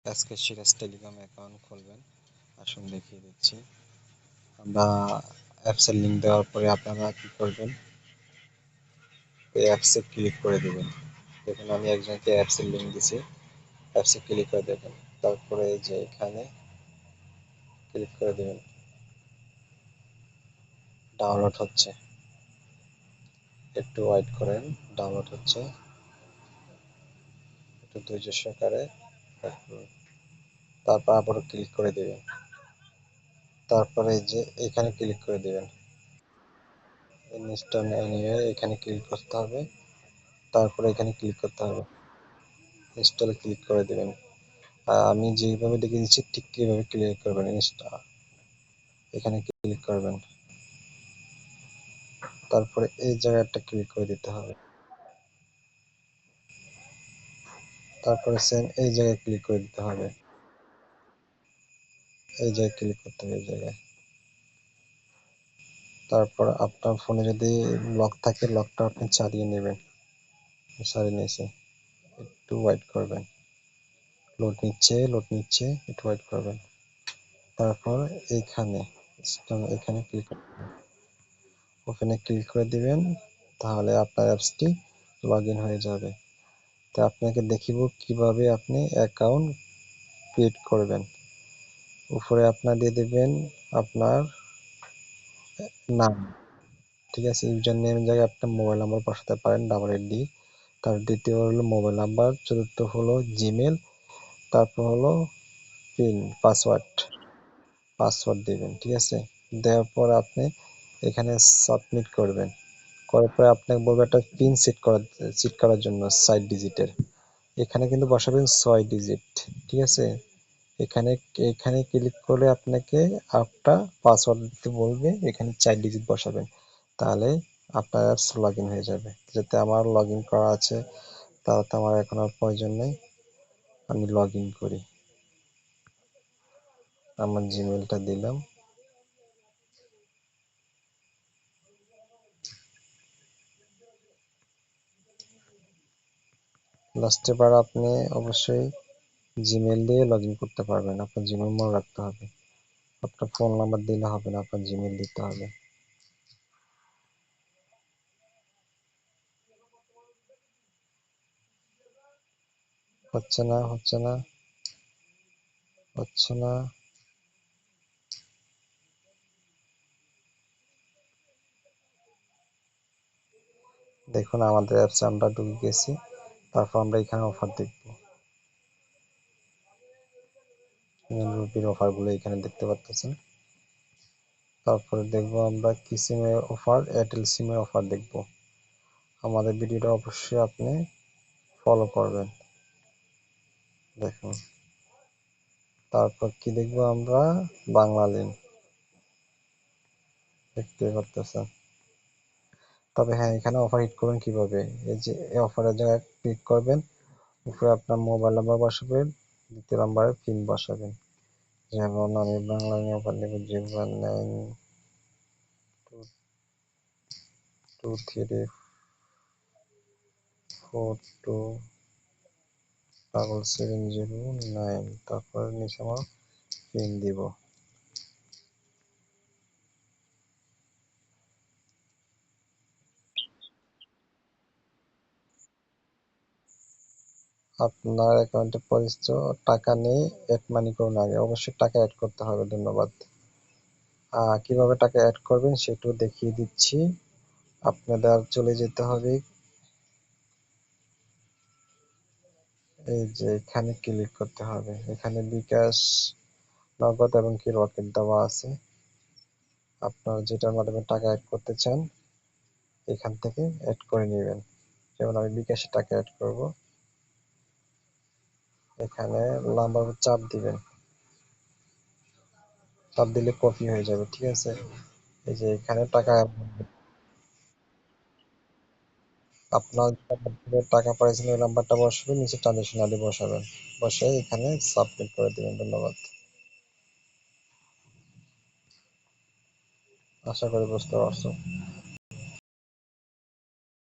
আজকে Siraj telecom account খুলবেন। আসুন দেখিয়ে দিচ্ছি। আমরা অ্যাপসের লিঙ্ক দেওয়ার পরে আপনারা কি করবেন, এই অ্যাপসে ক্লিক করে দেবেন। দেখুন আমি একজনকে অ্যাপসের লিঙ্ক দিছি, অ্যাপসে ক্লিক করে দেবেন। তারপরে যে এখানে ক্লিক করে দেবেন। ডাউনলোড হচ্ছে, একটু ওয়েট করেন, ডাউনলোড হচ্ছে, একটু ধৈর্য সহকারে। তারপর আবারও ক্লিক করে দেবেন। তারপরে যে এখানে ক্লিক করে দেবেন, ইনস্টল নিয়ে এখানে ক্লিক করতে হবে। তারপরে এখানে ক্লিক করতে হবে, ইনস্টলে ক্লিক করে দেবেন। আমি যেভাবে দেখিয়ে দিচ্ছি ঠিক এইভাবে ক্লিক করবেন। এখানে ক্লিক করবেন, তারপরে এই জায়গাটা ক্লিক করে দিতে হবে। তারপরে সেম এই জায়গায় ক্লিক করে দিতে হবে, এই জায়গায় ক্লিক করতে হবে, এই জায়গায়। তারপর আপনার ফোনে যদি লক থাকে, লকটা আপনি চালিয়ে নেবেন। চালিয়ে নিয়েছি, একটু ওয়েট করবেন। লোড নিচ্ছে, একটু ওয়েট করবেন। তারপর এইখানে এখানে ক্লিক ওপেনে ক্লিক করে দিবেন, তাহলে আপনার অ্যাপসটি লগ ইন হয়ে যাবে। তো আপনাকে দেখিব কিভাবে আপনি অ্যাকাউন্ট ক্রিয়েট করবেন। উপরে আপনার দিয়ে দেবেন আপনার নাম, ঠিক আছে। ইউজার নেমের জায়গায় আপনার মোবাইল নাম্বার বসাতে পারেন, 888। তার দ্বিতীয় হলো মোবাইল নাম্বার, চতুর্থ হলো জিমেল, তারপর হলো পিন পাসওয়ার্ড দিবেন, ঠিক আছে। দেওয়ার পর আপনি এখানে সাবমিট করবেন। করার পরে আপনাকে বলবে একটা পিন সেট করার জন্য 6 ডিজিটের। এখানে কিন্তু বসাবেন 6 ডিজিট, ঠিক আছে। এখানে এখানে ক্লিক করে আপনাকে একটা পাসওয়ার্ড দিতে বলবে, এখানে 4 ডিজিট বসাবেন, তাহলে আপনার অ্যাপস লগ ইন হয়ে যাবে। যাতে আমার লগ ইন করা আছে, তাহলে তো আমার এখন আর প্রয়োজন নেই। আমি লগ ইন করি, আমার জিমেলটা দিলাম। লাস্টে বার আপনি অবশ্যই জিমেল দিয়ে লগ ইন করতে পারবেন। আপনার জিমেল মনে রাখতে হবে, আপনার ফোন নাম্বার দিলে হবে না, আপনার জিমেল দিতে হবে। হচ্ছে না, হচ্ছে না। দেখুন আমাদের অ্যাপসে আমরা ঢুকে গেছি। তারপর আমরা এখানে অফার দেখব, রুপির অফারগুলো এখানে দেখতে পাচ্ছেন। তারপরে দেখব আমরা কি সিমের অফার, এয়ারটেল সিমের অফার দেখব। আমাদের ভিডিওটা অবশ্যই আপনি ফলো করবেন, দেখুন। তারপর কি দেখব আমরা, বাংলা লিঙ্ক দেখতে পাচ্ছেন। তবে হ্যাঁ, এখানে অফার হিট করবেন কিভাবে, এই যে এই অফারের জায়গায় ক্লিক করবেন, উপরে আপনার মোবাইল নাম্বার বসাবেন, দ্বিতীয় নাম্বারে পিন বসাবেন। যেমন আমি বাংলা অফার নেব 09223427709, তারপরে নিচে আমার পিন দিব। আপনার অ্যাকাউন্টে পরিচিত টাকা নেই, অ্যাড মানি করুন। আগে অবশ্যই টাকা অ্যাড করতে হবে, ধন্যবাদ। কিভাবে টাকা অ্যাড করবেন সেটাও দেখিয়ে দিচ্ছি। আপনাদের চলে যেতে হবে, এই যে এখানে ক্লিক করতে হবে। এখানে বিকাশ, নগদ এবং কি রকেট দেওয়া আছে। আপনারা যেটার মাধ্যমে টাকা অ্যাড করতে চান এখান থেকে অ্যাড করে নেবেন। যেমন আমি বিকাশে টাকা অ্যাড করব, এখানে নাম্বার চাপ দিবেন, চাপ দিলে কপি হয়ে যাবে, ঠিক আছে। এই যে এখানে টাকা, আপনার টাকা পাঠিয়েছেন ওই নাম্বারটা বসাবেন, নিচে ট্রানজেকশন আইডি বসাবেন, বসে এখানে সাবমিট করে দিবেন। ধন্যবাদ। আশা করি বুঝতে পারছো।